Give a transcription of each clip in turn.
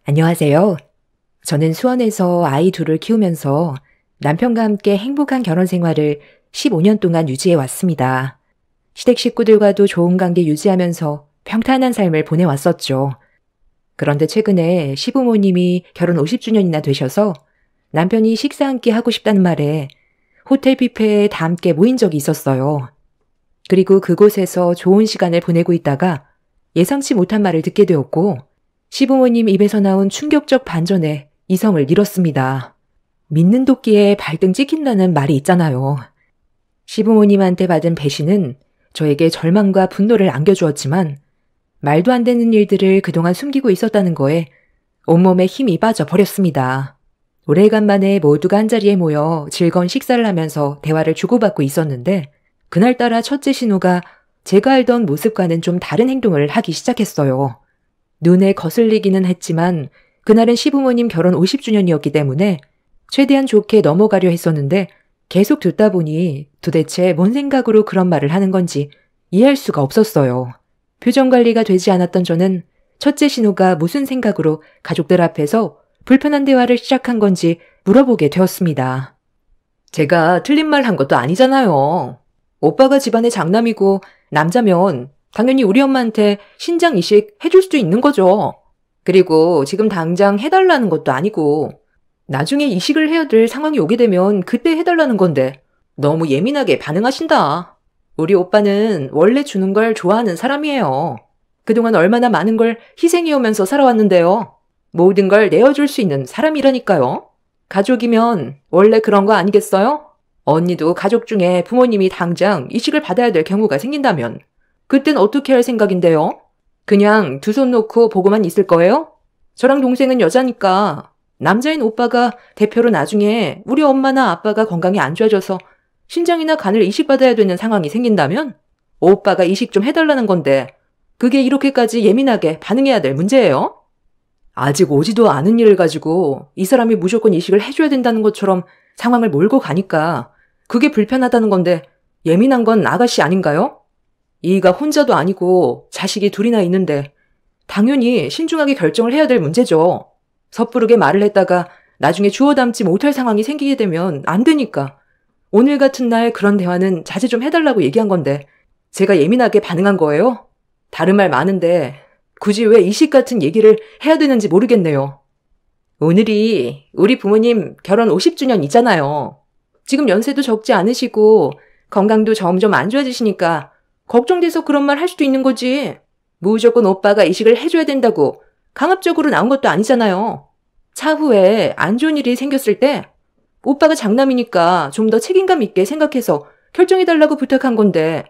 안녕하세요. 저는 수원에서 아이 둘을 키우면서 남편과 함께 행복한 결혼 생활을 15년 동안 유지해 왔습니다. 시댁 식구들과도 좋은 관계 유지하면서 평탄한 삶을 보내왔었죠. 그런데 최근에 시부모님이 결혼 50주년이나 되셔서 남편이 식사 한 끼 하고 싶다는 말에 호텔 뷔페에 다 함께 모인 적이 있었어요. 그리고 그곳에서 좋은 시간을 보내고 있다가 예상치 못한 말을 듣게 되었고 시부모님 입에서 나온 충격적 반전에 이성을 잃었습니다. 믿는 도끼에 발등 찍힌다는 말이 있잖아요. 시부모님한테 받은 배신은 저에게 절망과 분노를 안겨주었지만 말도 안 되는 일들을 그동안 숨기고 있었다는 거에 온몸에 힘이 빠져버렸습니다. 오래간만에 모두가 한자리에 모여 즐거운 식사를 하면서 대화를 주고받고 있었는데 그날따라 첫째 신우가 제가 알던 모습과는 좀 다른 행동을 하기 시작했어요. 눈에 거슬리기는 했지만 그날은 시부모님 결혼 50주년이었기 때문에 최대한 좋게 넘어가려 했었는데 계속 듣다 보니 도대체 뭔 생각으로 그런 말을 하는 건지 이해할 수가 없었어요. 표정 관리가 되지 않았던 저는 첫째 신우가 무슨 생각으로 가족들 앞에서 불편한 대화를 시작한 건지 물어보게 되었습니다. 제가 틀린 말 한 것도 아니잖아요. 오빠가 집안의 장남이고 남자면 당연히 우리 엄마한테 신장 이식 해줄 수도 있는 거죠. 그리고 지금 당장 해달라는 것도 아니고 나중에 이식을 해야 될 상황이 오게 되면 그때 해달라는 건데 너무 예민하게 반응하신다. 우리 오빠는 원래 주는 걸 좋아하는 사람이에요. 그동안 얼마나 많은 걸 희생해오면서 살아왔는데요. 모든 걸 내어줄 수 있는 사람이라니까요. 가족이면 원래 그런 거 아니겠어요? 언니도 가족 중에 부모님이 당장 이식을 받아야 될 경우가 생긴다면 그땐 어떻게 할 생각인데요? 그냥 두 손 놓고 보고만 있을 거예요? 저랑 동생은 여자니까 남자인 오빠가 대표로 나중에 우리 엄마나 아빠가 건강이 안 좋아져서 신장이나 간을 이식받아야 되는 상황이 생긴다면 오빠가 이식 좀 해달라는 건데 그게 이렇게까지 예민하게 반응해야 될 문제예요? 아직 오지도 않은 일을 가지고 이 사람이 무조건 이식을 해줘야 된다는 것처럼 상황을 몰고 가니까 그게 불편하다는 건데 예민한 건 아가씨 아닌가요? 이가 혼자도 아니고 자식이 둘이나 있는데 당연히 신중하게 결정을 해야 될 문제죠. 섣부르게 말을 했다가 나중에 주워 담지 못할 상황이 생기게 되면 안 되니까 오늘 같은 날 그런 대화는 자제 좀 해달라고 얘기한 건데 제가 예민하게 반응한 거예요? 다른 말 많은데 굳이 왜 이식 같은 얘기를 해야 되는지 모르겠네요. 오늘이 우리 부모님 결혼 50주년이잖아요. 지금 연세도 적지 않으시고 건강도 점점 안 좋아지시니까 걱정돼서 그런 말 할 수도 있는 거지. 무조건 오빠가 이식을 해줘야 된다고 강압적으로 나온 것도 아니잖아요. 차후에 안 좋은 일이 생겼을 때 오빠가 장남이니까 좀 더 책임감 있게 생각해서 결정해달라고 부탁한 건데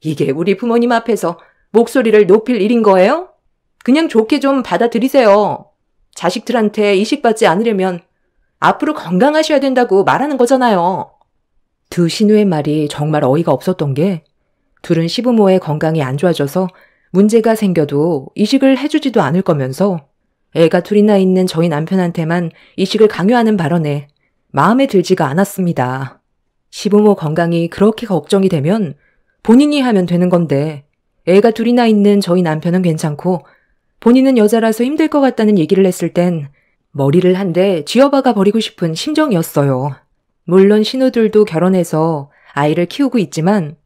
이게 우리 부모님 앞에서 목소리를 높일 일인 거예요? 그냥 좋게 좀 받아들이세요. 자식들한테 이식받지 않으려면 앞으로 건강하셔야 된다고 말하는 거잖아요. 두 신우의 말이 정말 어이가 없었던 게 둘은 시부모의 건강이 안 좋아져서 문제가 생겨도 이식을 해주지도 않을 거면서 애가 둘이나 있는 저희 남편한테만 이식을 강요하는 발언에 마음에 들지가 않았습니다. 시부모 건강이 그렇게 걱정이 되면 본인이 하면 되는 건데 애가 둘이나 있는 저희 남편은 괜찮고 본인은 여자라서 힘들 것 같다는 얘기를 했을 땐 머리를 한 대 쥐어박아 버리고 싶은 심정이었어요. 물론 신우들도 결혼해서 아이를 키우고 있지만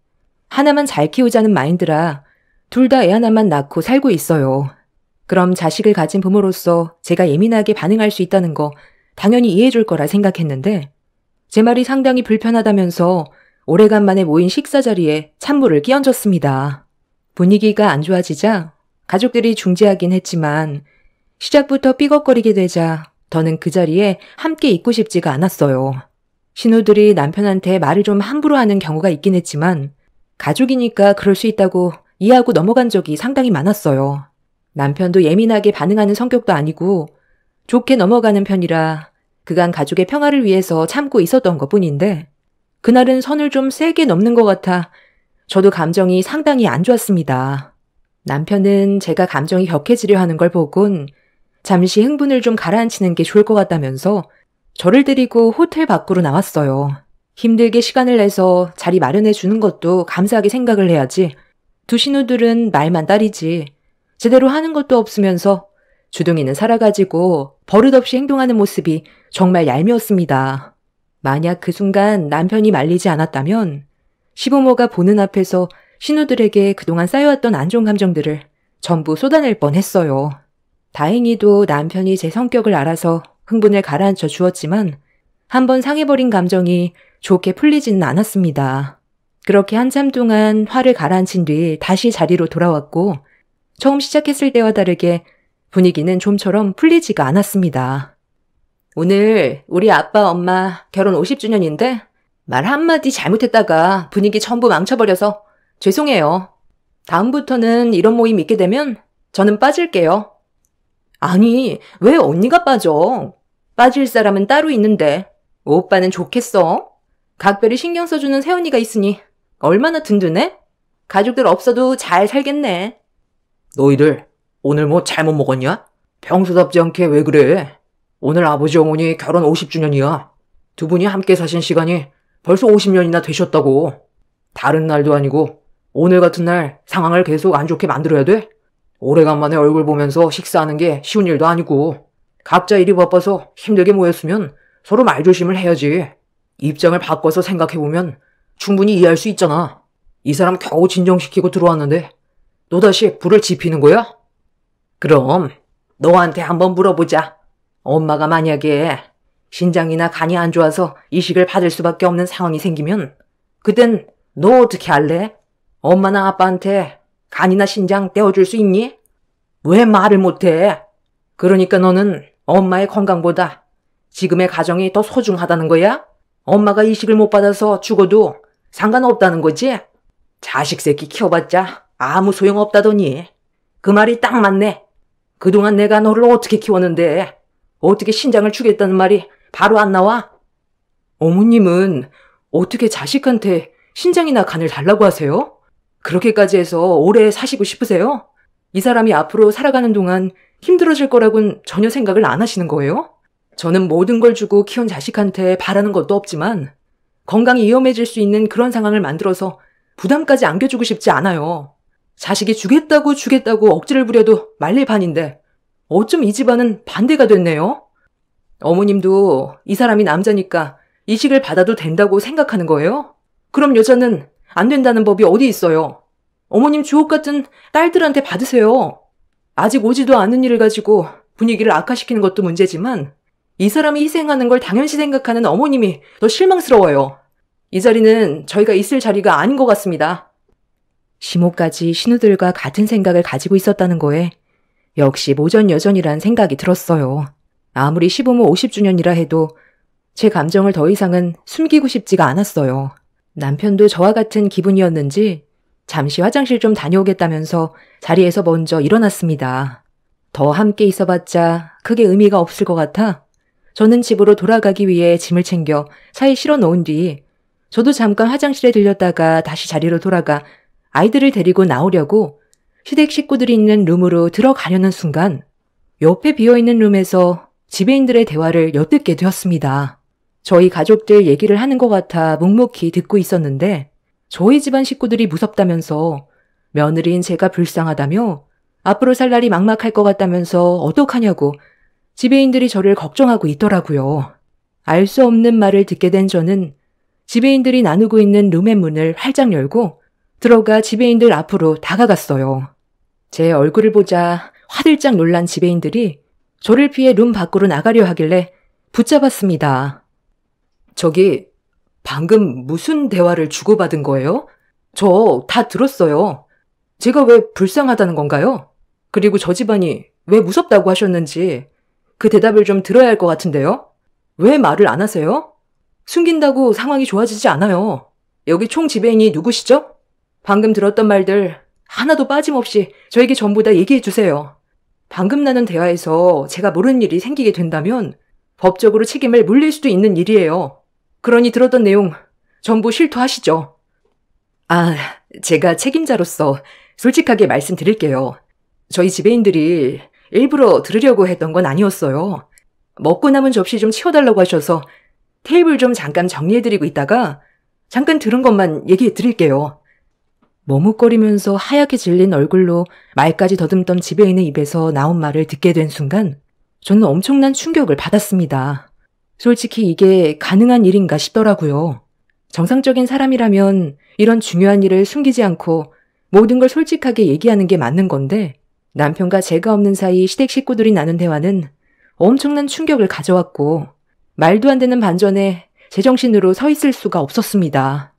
하나만 잘 키우자는 마인드라 둘 다 애 하나만 낳고 살고 있어요. 그럼 자식을 가진 부모로서 제가 예민하게 반응할 수 있다는 거 당연히 이해해줄 거라 생각했는데 제 말이 상당히 불편하다면서 오래간만에 모인 식사 자리에 찬물을 끼얹었습니다. 분위기가 안 좋아지자 가족들이 중재하긴 했지만 시작부터 삐걱거리게 되자 더는 그 자리에 함께 있고 싶지가 않았어요. 신우들이 남편한테 말을 좀 함부로 하는 경우가 있긴 했지만 가족이니까 그럴 수 있다고 이해하고 넘어간 적이 상당히 많았어요. 남편도 예민하게 반응하는 성격도 아니고 좋게 넘어가는 편이라 그간 가족의 평화를 위해서 참고 있었던 것뿐인데 그날은 선을 좀 세게 넘는 것 같아 저도 감정이 상당히 안 좋았습니다. 남편은 제가 감정이 격해지려 하는 걸 보곤 잠시 흥분을 좀 가라앉히는 게 좋을 것 같다면서 저를 데리고 호텔 밖으로 나왔어요. 힘들게 시간을 내서 자리 마련해 주는 것도 감사하게 생각을 해야지. 두 신우들은 말만 따리지 제대로 하는 것도 없으면서 주둥이는 살아가지고 버릇없이 행동하는 모습이 정말 얄미웠습니다. 만약 그 순간 남편이 말리지 않았다면 시부모가 보는 앞에서 신우들에게 그동안 쌓여왔던 안 좋은 감정들을 전부 쏟아낼 뻔했어요. 다행히도 남편이 제 성격을 알아서 흥분을 가라앉혀 주었지만 한번 상해버린 감정이 좋게 풀리지는 않았습니다. 그렇게 한참 동안 화를 가라앉힌 뒤 다시 자리로 돌아왔고 처음 시작했을 때와 다르게 분위기는 좀처럼 풀리지가 않았습니다. 오늘 우리 아빠 엄마 결혼 50주년인데 말 한마디 잘못했다가 분위기 전부 망쳐버려서 죄송해요. 다음부터는 이런 모임 있게 되면 저는 빠질게요. 아니, 왜 언니가 빠져? 빠질 사람은 따로 있는데 오빠는 좋겠어? 각별히 신경 써주는 새언니가 있으니 얼마나 든든해? 가족들 없어도 잘 살겠네. 너희들 오늘 뭐 잘못 먹었냐? 평소답지 않게 왜 그래? 오늘 아버지 어머니 결혼 50주년이야. 두 분이 함께 사신 시간이 벌써 50년이나 되셨다고. 다른 날도 아니고 오늘 같은 날 상황을 계속 안 좋게 만들어야 돼? 오래간만에 얼굴 보면서 식사하는 게 쉬운 일도 아니고 각자 일이 바빠서 힘들게 모였으면 서로 말조심을 해야지. 입장을 바꿔서 생각해보면 충분히 이해할 수 있잖아. 이 사람 겨우 진정시키고 들어왔는데 또다시 불을 지피는 거야? 그럼 너한테 한번 물어보자. 엄마가 만약에 신장이나 간이 안 좋아서 이식을 받을 수밖에 없는 상황이 생기면 그땐 너 어떻게 할래? 엄마나 아빠한테 간이나 신장 떼어줄 수 있니? 왜 말을 못해? 그러니까 너는 엄마의 건강보다 지금의 가정이 더 소중하다는 거야? 엄마가 이식을 못 받아서 죽어도 상관없다는 거지? 자식 새끼 키워봤자 아무 소용없다더니. 그 말이 딱 맞네. 그동안 내가 너를 어떻게 키웠는데 어떻게 신장을 주겠다는 말이 바로 안 나와? 어머님은 어떻게 자식한테 신장이나 간을 달라고 하세요? 그렇게까지 해서 오래 사시고 싶으세요? 이 사람이 앞으로 살아가는 동안 힘들어질 거라고는 전혀 생각을 안 하시는 거예요? 저는 모든 걸 주고 키운 자식한테 바라는 것도 없지만 건강이 위험해질 수 있는 그런 상황을 만들어서 부담까지 안겨주고 싶지 않아요. 자식이 주겠다고 억지를 부려도 말릴 판인데 어쩜 이 집안은 반대가 됐네요? 어머님도 이 사람이 남자니까 이식을 받아도 된다고 생각하는 거예요? 그럼 여자는 안 된다는 법이 어디 있어요? 어머님 주옥 같은 딸들한테 받으세요. 아직 오지도 않은 일을 가지고 분위기를 악화시키는 것도 문제지만 이 사람이 희생하는 걸 당연시 생각하는 어머님이 더 실망스러워요. 이 자리는 저희가 있을 자리가 아닌 것 같습니다. 시모까지 신우들과 같은 생각을 가지고 있었다는 거에 역시 모전여전이란 생각이 들었어요. 아무리 시부모 50주년이라 해도 제 감정을 더 이상은 숨기고 싶지가 않았어요. 남편도 저와 같은 기분이었는지 잠시 화장실 좀 다녀오겠다면서 자리에서 먼저 일어났습니다. 더 함께 있어봤자 크게 의미가 없을 것 같아 저는 집으로 돌아가기 위해 짐을 챙겨 차에 실어 놓은 뒤 저도 잠깐 화장실에 들렸다가 다시 자리로 돌아가 아이들을 데리고 나오려고 시댁 식구들이 있는 룸으로 들어가려는 순간 옆에 비어있는 룸에서 지배인들의 대화를 엿듣게 되었습니다. 저희 가족들 얘기를 하는 것 같아 묵묵히 듣고 있었는데 저희 집안 식구들이 무섭다면서 며느리인 제가 불쌍하다며 앞으로 살 날이 막막할 것 같다면서 어떡하냐고 지배인들이 저를 걱정하고 있더라고요. 알 수 없는 말을 듣게 된 저는 지배인들이 나누고 있는 룸의 문을 활짝 열고 들어가 지배인들 앞으로 다가갔어요. 제 얼굴을 보자 화들짝 놀란 지배인들이 저를 피해 룸 밖으로 나가려 하길래 붙잡았습니다. 저기 방금 무슨 대화를 주고받은 거예요? 저 다 들었어요. 제가 왜 불쌍하다는 건가요? 그리고 저 집안이 왜 무섭다고 하셨는지 그 대답을 좀 들어야 할 것 같은데요? 왜 말을 안 하세요? 숨긴다고 상황이 좋아지지 않아요. 여기 총 지배인이 누구시죠? 방금 들었던 말들 하나도 빠짐없이 저에게 전부 다 얘기해 주세요. 방금 나눈 대화에서 제가 모르는 일이 생기게 된다면 법적으로 책임을 물릴 수도 있는 일이에요. 그러니 들었던 내용 전부 실토하시죠. 제가 책임자로서 솔직하게 말씀드릴게요. 저희 지배인들이 일부러 들으려고 했던 건 아니었어요. 먹고 남은 접시 좀 치워달라고 하셔서 테이블 좀 잠깐 정리해드리고 있다가 잠깐 들은 것만 얘기해 드릴게요. 머뭇거리면서 하얗게 질린 얼굴로 말까지 더듬던 지배인의 입에서 나온 말을 듣게 된 순간 저는 엄청난 충격을 받았습니다. 솔직히 이게 가능한 일인가 싶더라고요. 정상적인 사람이라면 이런 중요한 일을 숨기지 않고 모든 걸 솔직하게 얘기하는 게 맞는 건데 남편과 제가 없는 사이 시댁 식구들이 나눈 대화는 엄청난 충격을 가져왔고 말도 안 되는 반전에 제정신으로 서 있을 수가 없었습니다.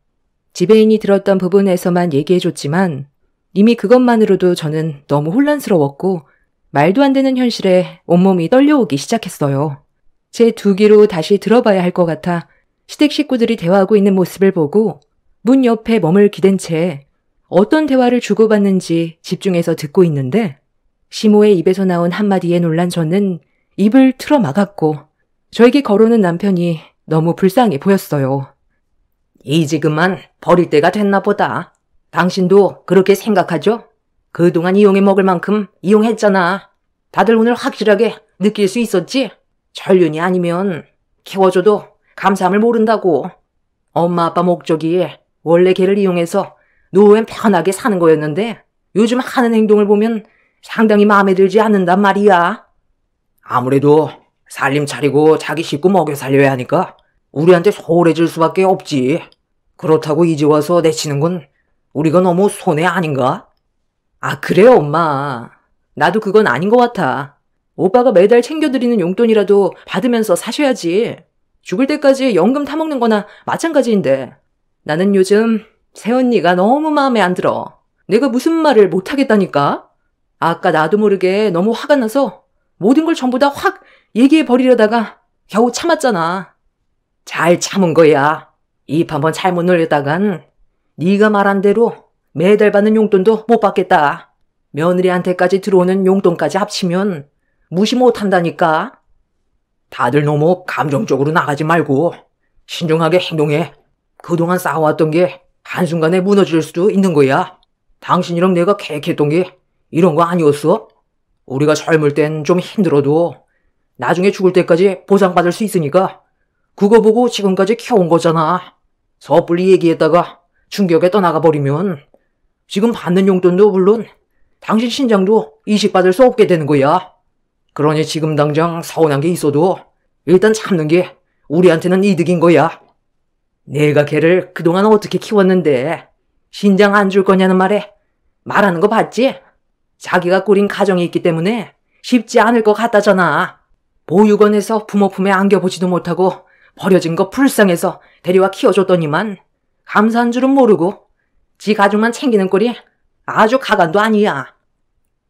지배인이 들었던 부분에서만 얘기해줬지만 이미 그것만으로도 저는 너무 혼란스러웠고 말도 안 되는 현실에 온몸이 떨려오기 시작했어요. 제 두 귀로 다시 들어봐야 할 것 같아 시댁 식구들이 대화하고 있는 모습을 보고 문 옆에 머물 기댄 채 어떤 대화를 주고받는지 집중해서 듣고 있는데 시모의 입에서 나온 한마디에 놀란 저는 입을 틀어 막았고 저에게 걸어오는 남편이 너무 불쌍해 보였어요. 이제 그만 버릴 때가 됐나 보다. 당신도 그렇게 생각하죠? 그동안 이용해 먹을 만큼 이용했잖아. 다들 오늘 확실하게 느낄 수 있었지? 전륜이 아니면 키워줘도 감사함을 모른다고. 엄마 아빠 목적이 원래 걔를 이용해서 노후엔 편하게 사는 거였는데 요즘 하는 행동을 보면 상당히 마음에 들지 않는단 말이야. 아무래도 살림 차리고 자기 식구 먹여 살려야 하니까 우리한테 소홀해질 수밖에 없지. 그렇다고 이제 와서 내치는 건 우리가 너무 손해 아닌가? 아, 그래요, 엄마. 나도 그건 아닌 것 같아. 오빠가 매달 챙겨드리는 용돈이라도 받으면서 사셔야지. 죽을 때까지 연금 타먹는 거나 마찬가지인데. 나는 요즘 새언니가 너무 마음에 안 들어. 내가 무슨 말을 못하겠다니까? 아까 나도 모르게 너무 화가 나서 모든 걸 전부 다 확 얘기해버리려다가 겨우 참았잖아. 잘 참은 거야. 입 한번 잘못 놀렸다간 네가 말한 대로 매달 받는 용돈도 못 받겠다. 며느리한테까지 들어오는 용돈까지 합치면 무시 못한다니까. 다들 너무 감정적으로 나가지 말고 신중하게 행동해. 그동안 쌓아왔던 게 한순간에 무너질 수도 있는 거야. 당신이랑 내가 계획했던 게 이런 거 아니었어? 우리가 젊을 땐 좀 힘들어도 나중에 죽을 때까지 보상받을 수 있으니까 그거 보고 지금까지 키워온 거잖아. 섣불리 얘기했다가 충격에 떠나가 버리면 지금 받는 용돈도 물론 당신 신장도 이식받을 수 없게 되는 거야. 그러니 지금 당장 서운한 게 있어도 일단 참는 게 우리한테는 이득인 거야. 내가 걔를 그동안 어떻게 키웠는데 신장 안 줄 거냐는 말에 말하는 거 봤지? 자기가 꾸린 가정이 있기 때문에 쉽지 않을 것 같다잖아. 보육원에서 부모 품에 안겨보지도 못하고 버려진 거 불쌍해서 데려와 키워줬더니만 감사한 줄은 모르고 지 가족만 챙기는 꼴이 아주 가관도 아니야.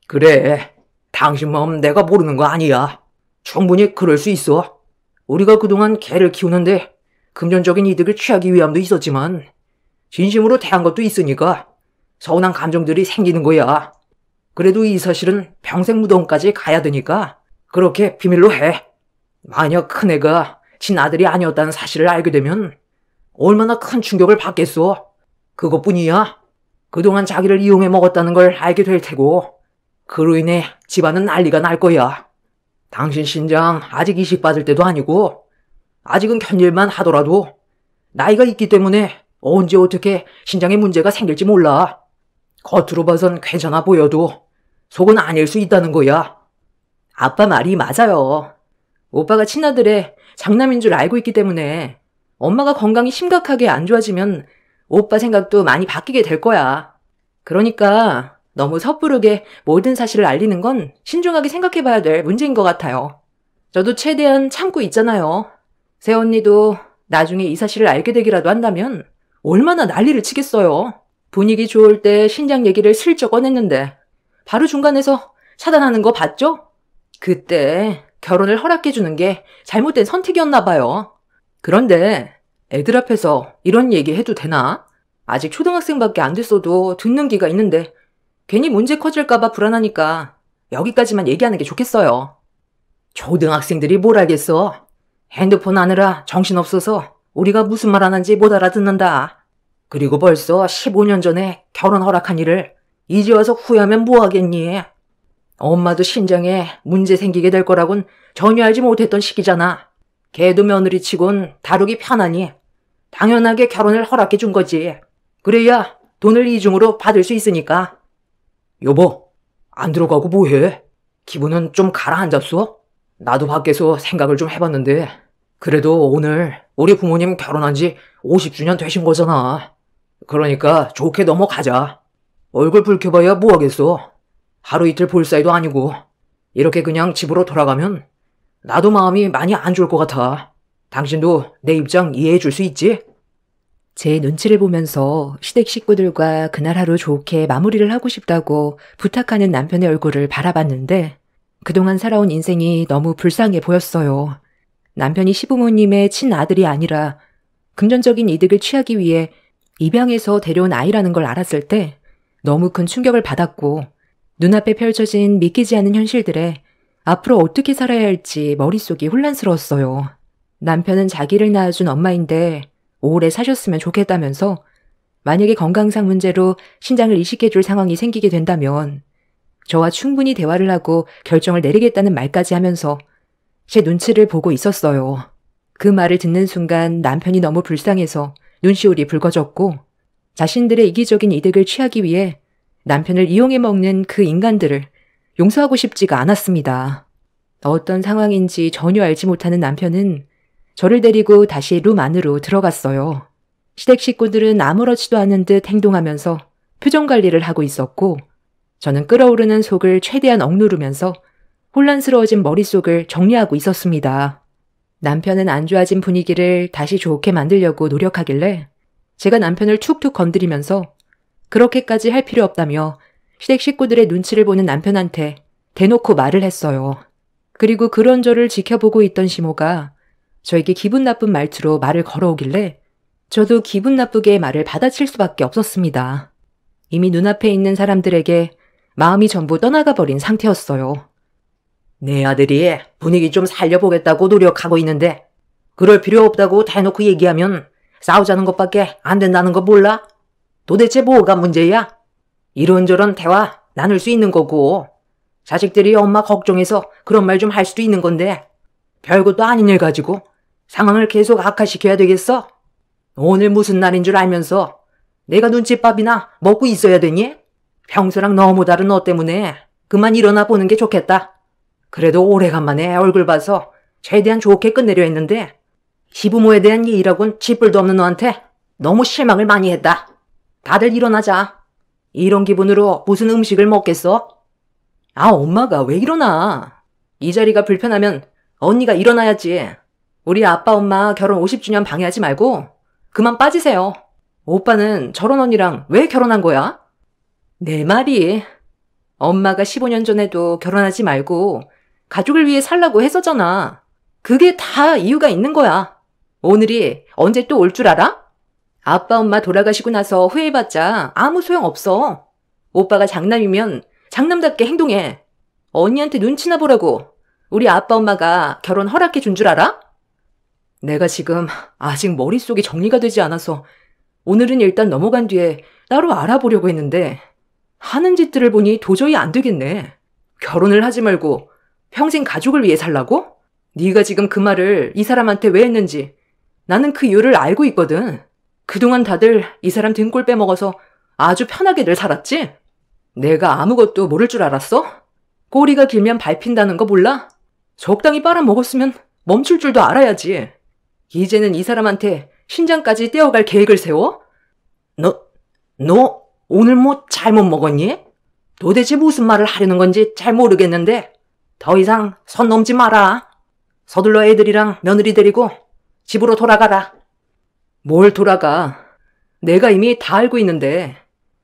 그래, 당신 마음 내가 모르는 거 아니야. 충분히 그럴 수 있어. 우리가 그동안 개를 키우는데 금전적인 이득을 취하기 위함도 있었지만 진심으로 대한 것도 있으니까 서운한 감정들이 생기는 거야. 그래도 이 사실은 평생 무덤까지 가야 되니까 그렇게 비밀로 해. 만약 큰애가 친아들이 아니었다는 사실을 알게 되면 얼마나 큰 충격을 받겠어. 그것뿐이야. 그동안 자기를 이용해 먹었다는 걸 알게 될 테고 그로 인해 집안은 난리가 날 거야. 당신 신장 아직 이식받을 때도 아니고 아직은 견딜만 하더라도 나이가 있기 때문에 언제 어떻게 신장에 문제가 생길지 몰라. 겉으로 봐선 괜찮아 보여도 속은 아닐 수 있다는 거야. 아빠 말이 맞아요. 오빠가 친아들의 장남인 줄 알고 있기 때문에 엄마가 건강이 심각하게 안 좋아지면 오빠 생각도 많이 바뀌게 될 거야. 그러니까 너무 섣부르게 모든 사실을 알리는 건 신중하게 생각해봐야 될 문제인 것 같아요. 저도 최대한 참고 있잖아요. 새언니도 나중에 이 사실을 알게 되기라도 한다면 얼마나 난리를 치겠어요. 분위기 좋을 때 신장 얘기를 슬쩍 꺼냈는데 바로 중간에서 차단하는 거 봤죠? 그때 결혼을 허락해주는 게 잘못된 선택이었나 봐요. 그런데 애들 앞에서 이런 얘기 해도 되나? 아직 초등학생밖에 안 됐어도 듣는 귀가 있는데 괜히 문제 커질까봐 불안하니까 여기까지만 얘기하는 게 좋겠어요. 초등학생들이 뭘 알겠어. 핸드폰 하느라 정신없어서 우리가 무슨 말 하는지 못 알아듣는다. 그리고 벌써 15년 전에 결혼 허락한 일을 이제 와서 후회하면 뭐하겠니? 엄마도 신장에 문제 생기게 될 거라곤 전혀 알지 못했던 시기잖아. 걔도 며느리 치곤 다루기 편하니 당연하게 결혼을 허락해 준 거지. 그래야 돈을 이중으로 받을 수 있으니까. 여보, 안 들어가고 뭐해? 기분은 좀 가라앉았어? 나도 밖에서 생각을 좀 해봤는데 그래도 오늘 우리 부모님 결혼한 지 50주년 되신 거잖아. 그러니까 좋게 넘어가자. 얼굴 붉혀봐야 뭐하겠어. 하루 이틀 볼 사이도 아니고 이렇게 그냥 집으로 돌아가면 나도 마음이 많이 안 좋을 것 같아. 당신도 내 입장 이해해 줄 수 있지? 제 눈치를 보면서 시댁 식구들과 그날 하루 좋게 마무리를 하고 싶다고 부탁하는 남편의 얼굴을 바라봤는데 그동안 살아온 인생이 너무 불쌍해 보였어요. 남편이 시부모님의 친아들이 아니라 금전적인 이득을 취하기 위해 입양해서 데려온 아이라는 걸 알았을 때 너무 큰 충격을 받았고 눈앞에 펼쳐진 믿기지 않는 현실들에 앞으로 어떻게 살아야 할지 머릿속이 혼란스러웠어요. 남편은 자기를 낳아준 엄마인데 오래 사셨으면 좋겠다면서 만약에 건강상 문제로 신장을 이식해줄 상황이 생기게 된다면 저와 충분히 대화를 하고 결정을 내리겠다는 말까지 하면서 제 눈치를 보고 있었어요. 그 말을 듣는 순간 남편이 너무 불쌍해서 눈시울이 붉어졌고 자신들의 이기적인 이득을 취하기 위해 남편을 이용해 먹는 그 인간들을 용서하고 싶지가 않았습니다. 어떤 상황인지 전혀 알지 못하는 남편은 저를 데리고 다시 룸 안으로 들어갔어요. 시댁 식구들은 아무렇지도 않은 듯 행동하면서 표정 관리를 하고 있었고 저는 끓어오르는 속을 최대한 억누르면서 혼란스러워진 머릿속을 정리하고 있었습니다. 남편은 안 좋아진 분위기를 다시 좋게 만들려고 노력하길래 제가 남편을 툭툭 건드리면서 그렇게까지 할 필요 없다며 시댁 식구들의 눈치를 보는 남편한테 대놓고 말을 했어요. 그리고 그런 저를 지켜보고 있던 시모가 저에게 기분 나쁜 말투로 말을 걸어오길래 저도 기분 나쁘게 말을 받아칠 수밖에 없었습니다. 이미 눈앞에 있는 사람들에게 마음이 전부 떠나가 버린 상태였어요. 내 아들이 분위기 좀 살려보겠다고 노력하고 있는데 그럴 필요 없다고 대놓고 얘기하면 싸우자는 것밖에 안 된다는 거 몰라? 도대체 뭐가 문제야? 이런저런 대화 나눌 수 있는 거고 자식들이 엄마 걱정해서 그런 말 좀 할 수도 있는 건데 별것도 아닌 일 가지고 상황을 계속 악화시켜야 되겠어? 오늘 무슨 날인 줄 알면서 내가 눈칫밥이나 먹고 있어야 되니? 평소랑 너무 다른 너 때문에 그만 일어나 보는 게 좋겠다. 그래도 오래간만에 얼굴 봐서 최대한 좋게 끝내려 했는데 시부모에 대한 예의라곤 쥐뿔도 없는 너한테 너무 실망을 많이 했다. 다들 일어나자. 이런 기분으로 무슨 음식을 먹겠어? 아, 엄마가 왜 일어나? 이 자리가 불편하면 언니가 일어나야지. 우리 아빠 엄마 결혼 50주년 방해하지 말고 그만 빠지세요. 오빠는 저런 언니랑 왜 결혼한 거야? 내 말이 엄마가 15년 전에도 결혼하지 말고 가족을 위해 살라고 했었잖아. 그게 다 이유가 있는 거야. 오늘이 언제 또 올 줄 알아? 아빠 엄마 돌아가시고 나서 후회해봤자 아무 소용 없어. 오빠가 장남이면 장남답게 행동해. 언니한테 눈치나 보라고 우리 아빠 엄마가 결혼 허락해 준 줄 알아? 내가 지금 아직 머릿속이 정리가 되지 않아서 오늘은 일단 넘어간 뒤에 따로 알아보려고 했는데 하는 짓들을 보니 도저히 안 되겠네. 결혼을 하지 말고 평생 가족을 위해 살라고? 네가 지금 그 말을 이 사람한테 왜 했는지 나는 그 이유를 알고 있거든. 그동안 다들 이 사람 등골 빼먹어서 아주 편하게들 살았지? 내가 아무것도 모를 줄 알았어? 꼬리가 길면 밟힌다는 거 몰라? 적당히 빨아먹었으면 멈출 줄도 알아야지. 이제는 이 사람한테 신장까지 떼어갈 계획을 세워? 너 오늘 뭐 잘못 먹었니? 도대체 무슨 말을 하려는 건지 잘 모르겠는데 더 이상 선 넘지 마라. 서둘러 애들이랑 며느리 데리고 집으로 돌아가라. 뭘 돌아가? 내가 이미 다 알고 있는데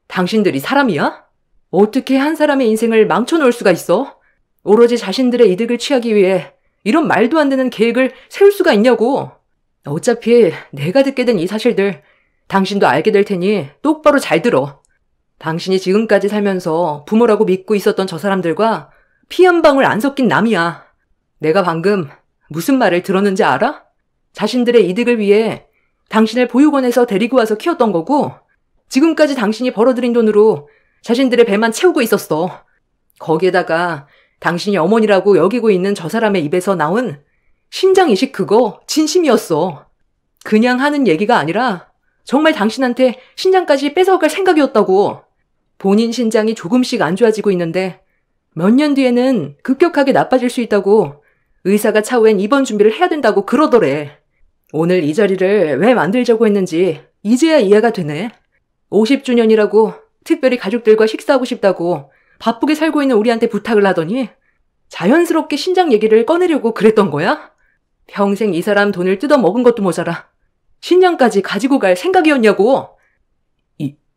당신들이 사람이야? 어떻게 한 사람의 인생을 망쳐놓을 수가 있어? 오로지 자신들의 이득을 취하기 위해 이런 말도 안 되는 계획을 세울 수가 있냐고. 어차피 내가 듣게 된 이 사실들 당신도 알게 될 테니 똑바로 잘 들어. 당신이 지금까지 살면서 부모라고 믿고 있었던 저 사람들과 피 한 방울 안 섞인 남이야. 내가 방금 무슨 말을 들었는지 알아? 자신들의 이득을 위해 당신을 보육원에서 데리고 와서 키웠던 거고 지금까지 당신이 벌어들인 돈으로 자신들의 배만 채우고 있었어. 거기에다가 당신이 어머니라고 여기고 있는 저 사람의 입에서 나온 신장 이식 그거 진심이었어. 그냥 하는 얘기가 아니라 정말 당신한테 신장까지 뺏어갈 생각이었다고. 본인 신장이 조금씩 안 좋아지고 있는데 몇 년 뒤에는 급격하게 나빠질 수 있다고 의사가 차후엔 입원 준비를 해야 된다고 그러더래. 오늘 이 자리를 왜 만들자고 했는지 이제야 이해가 되네. 50주년이라고 특별히 가족들과 식사하고 싶다고 바쁘게 살고 있는 우리한테 부탁을 하더니 자연스럽게 신장 얘기를 꺼내려고 그랬던 거야? 평생 이 사람 돈을 뜯어먹은 것도 모자라 신장까지 가지고 갈 생각이었냐고.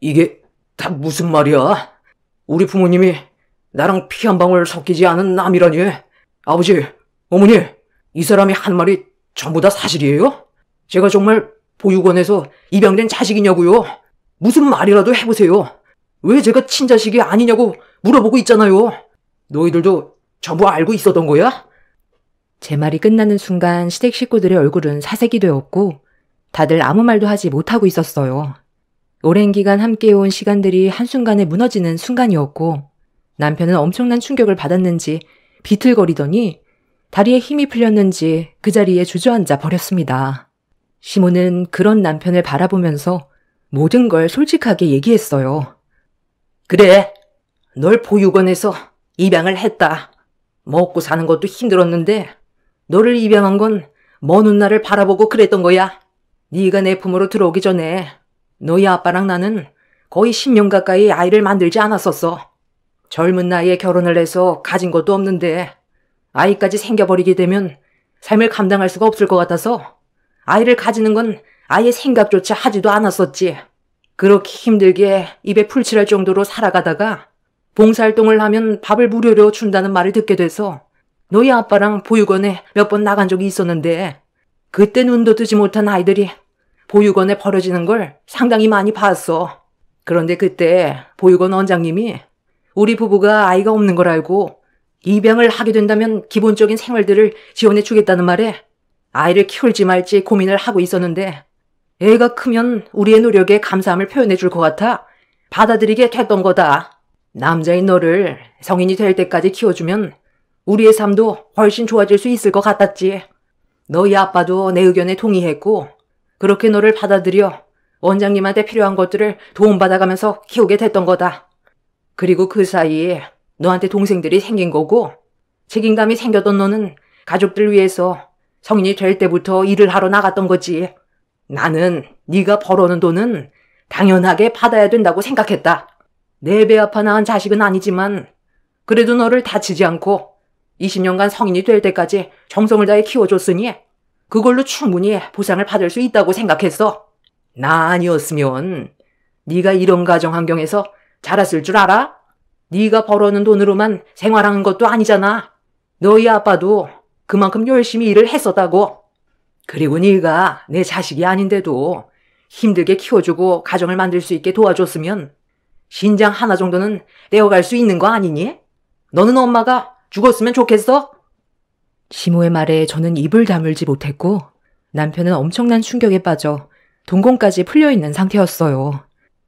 이게 다 무슨 말이야? 우리 부모님이 나랑 피 한 방울 섞이지 않은 남이라니. 아버지, 어머니, 이 사람이 한 말이 전부 다 사실이에요? 제가 정말 보육원에서 입양된 자식이냐고요? 무슨 말이라도 해보세요. 왜 제가 친자식이 아니냐고 물어보고 있잖아요. 너희들도 전부 알고 있었던 거야? 제 말이 끝나는 순간 시댁 식구들의 얼굴은 사색이 되었고 다들 아무 말도 하지 못하고 있었어요. 오랜 기간 함께해온 시간들이 한순간에 무너지는 순간이었고 남편은 엄청난 충격을 받았는지 비틀거리더니 다리에 힘이 풀렸는지 그 자리에 주저앉아 버렸습니다. 시모는 그런 남편을 바라보면서 모든 걸 솔직하게 얘기했어요. 그래, 널 보육원에서 입양을 했다. 먹고 사는 것도 힘들었는데 너를 입양한 건 먼 훗날을 바라보고 그랬던 거야. 네가 내 품으로 들어오기 전에 너희 아빠랑 나는 거의 10년 가까이 아이를 만들지 않았었어. 젊은 나이에 결혼을 해서 가진 것도 없는데 아이까지 생겨버리게 되면 삶을 감당할 수가 없을 것 같아서 아이를 가지는 건 아예 생각조차 하지도 않았었지. 그렇게 힘들게 입에 풀칠할 정도로 살아가다가 봉사활동을 하면 밥을 무료로 준다는 말을 듣게 돼서 너희 아빠랑 보육원에 몇 번 나간 적이 있었는데 그때 눈도 뜨지 못한 아이들이 보육원에 버려지는 걸 상당히 많이 봤어. 그런데 그때 보육원 원장님이 우리 부부가 아이가 없는 걸 알고 입양을 하게 된다면 기본적인 생활들을 지원해 주겠다는 말에 아이를 키울지 말지 고민을 하고 있었는데 애가 크면 우리의 노력에 감사함을 표현해 줄 것 같아 받아들이게 됐던 거다. 남자인 너를 성인이 될 때까지 키워주면 우리의 삶도 훨씬 좋아질 수 있을 것 같았지. 너희 아빠도 내 의견에 동의했고 그렇게 너를 받아들여 원장님한테 필요한 것들을 도움받아가면서 키우게 됐던 거다. 그리고 그 사이에 너한테 동생들이 생긴 거고 책임감이 생겼던 너는 가족들 위해서 성인이 될 때부터 일을 하러 나갔던 거지. 나는 네가 벌어오는 돈은 당연하게 받아야 된다고 생각했다. 내 배 아파 낳은 자식은 아니지만 그래도 너를 다치지 않고 20년간 성인이 될 때까지 정성을 다해 키워줬으니 그걸로 충분히 보상을 받을 수 있다고 생각했어. 나 아니었으면 네가 이런 가정 환경에서 자랐을 줄 알아? 네가 벌어오는 돈으로만 생활하는 것도 아니잖아. 너희 아빠도 그만큼 열심히 일을 했었다고. 그리고 네가 내 자식이 아닌데도 힘들게 키워주고 가정을 만들 수 있게 도와줬으면 신장 하나 정도는 떼어갈 수 있는 거 아니니? 너는 엄마가 죽었으면 좋겠어? 시모의 말에 저는 입을 다물지 못했고 남편은 엄청난 충격에 빠져 동공까지 풀려있는 상태였어요.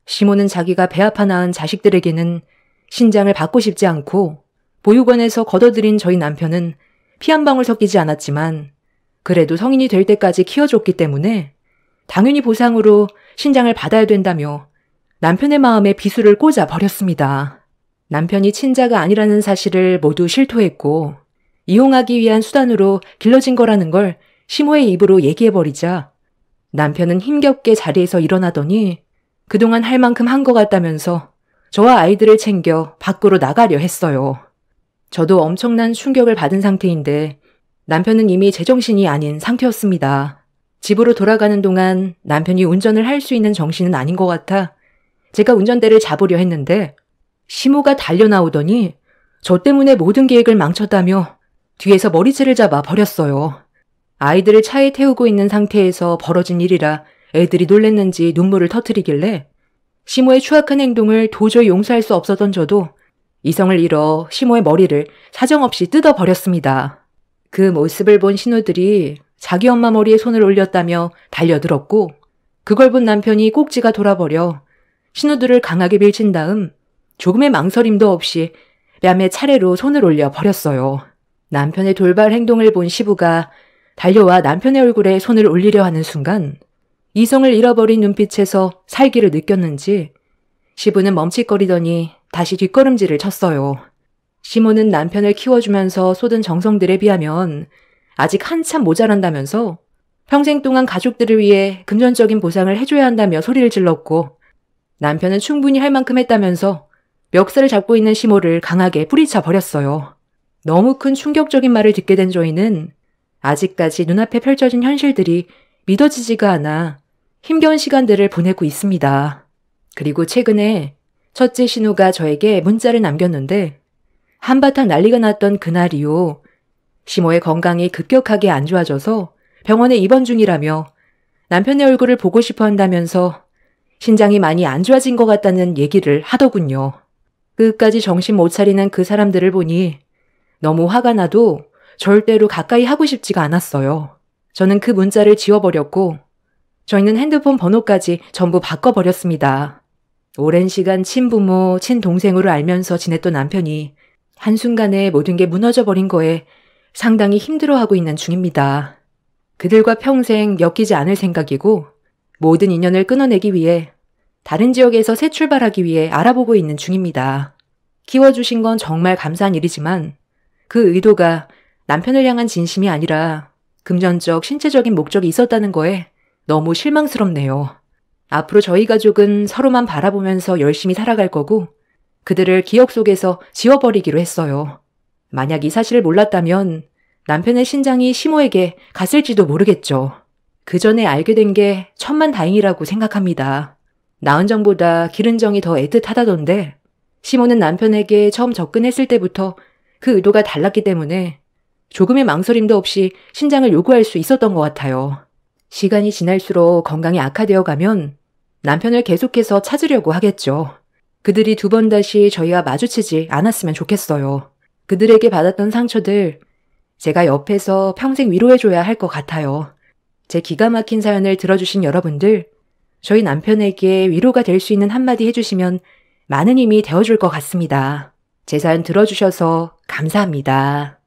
시모는 자기가 배 아파 낳은 자식들에게는 신장을 받고 싶지 않고 보육원에서 걷어들인 저희 남편은 피 한 방울 섞이지 않았지만 그래도 성인이 될 때까지 키워줬기 때문에 당연히 보상으로 신장을 받아야 된다며 남편의 마음에 비수를 꽂아 버렸습니다. 남편이 친자가 아니라는 사실을 모두 실토했고 이용하기 위한 수단으로 길러진 거라는 걸 시모의 입으로 얘기해버리자 남편은 힘겹게 자리에서 일어나더니 그동안 할 만큼 한 것 같다면서 저와 아이들을 챙겨 밖으로 나가려 했어요. 저도 엄청난 충격을 받은 상태인데 남편은 이미 제정신이 아닌 상태였습니다. 집으로 돌아가는 동안 남편이 운전을 할 수 있는 정신은 아닌 것 같아 제가 운전대를 잡으려 했는데 시모가 달려나오더니 저 때문에 모든 계획을 망쳤다며 뒤에서 머리채를 잡아 버렸어요. 아이들을 차에 태우고 있는 상태에서 벌어진 일이라 애들이 놀랬는지 눈물을 터뜨리길래 시모의 추악한 행동을 도저히 용서할 수 없었던 저도 이성을 잃어 시모의 머리를 사정없이 뜯어버렸습니다. 그 모습을 본 신우들이 자기 엄마 머리에 손을 올렸다며 달려들었고 그걸 본 남편이 꼭지가 돌아버려 신우들을 강하게 밀친 다음 조금의 망설임도 없이 뺨에 차례로 손을 올려 버렸어요. 남편의 돌발 행동을 본 시부가 달려와 남편의 얼굴에 손을 올리려 하는 순간 이성을 잃어버린 눈빛에서 살기를 느꼈는지 시부는 멈칫거리더니 다시 뒷걸음질을 쳤어요. 시모는 남편을 키워주면서 쏟은 정성들에 비하면 아직 한참 모자란다면서 평생 동안 가족들을 위해 금전적인 보상을 해줘야 한다며 소리를 질렀고, 남편은 충분히 할 만큼 했다면서 멱살을 잡고 있는 시모를 강하게 뿌리쳐 버렸어요. 너무 큰 충격적인 말을 듣게 된 저희는 아직까지 눈앞에 펼쳐진 현실들이 믿어지지가 않아 힘겨운 시간들을 보내고 있습니다. 그리고 최근에 첫째 신우가 저에게 문자를 남겼는데, 한바탕 난리가 났던 그날 이후 시모의 건강이 급격하게 안 좋아져서 병원에 입원 중이라며 남편의 얼굴을 보고 싶어 한다면서 신장이 많이 안 좋아진 것 같다는 얘기를 하더군요. 끝까지 정신 못 차리는 그 사람들을 보니 너무 화가 나도 절대로 가까이 하고 싶지가 않았어요. 저는 그 문자를 지워버렸고 저희는 핸드폰 번호까지 전부 바꿔버렸습니다. 오랜 시간 친부모, 친동생으로 알면서 지냈던 남편이 한순간에 모든 게 무너져버린 거에 상당히 힘들어하고 있는 중입니다. 그들과 평생 엮이지 않을 생각이고 모든 인연을 끊어내기 위해 다른 지역에서 새 출발하기 위해 알아보고 있는 중입니다. 키워주신 건 정말 감사한 일이지만 그 의도가 남편을 향한 진심이 아니라 금전적, 신체적인 목적이 있었다는 거에 너무 실망스럽네요. 앞으로 저희 가족은 서로만 바라보면서 열심히 살아갈 거고 그들을 기억 속에서 지워버리기로 했어요. 만약 이 사실을 몰랐다면 남편의 신장이 시모에게 갔을지도 모르겠죠. 그 전에 알게 된 게 천만다행이라고 생각합니다. 나은 정보다 기른 정이 더 애틋하다던데 시모는 남편에게 처음 접근했을 때부터 그 의도가 달랐기 때문에 조금의 망설임도 없이 신장을 요구할 수 있었던 것 같아요. 시간이 지날수록 건강이 악화되어 가면 남편을 계속해서 찾으려고 하겠죠. 그들이 두 번 다시 저희와 마주치지 않았으면 좋겠어요. 그들에게 받았던 상처들 제가 옆에서 평생 위로해줘야 할 것 같아요. 제 기가 막힌 사연을 들어주신 여러분들, 저희 남편에게 위로가 될 수 있는 한마디 해주시면 많은 힘이 되어줄 것 같습니다. 제 사연 들어주셔서 감사합니다.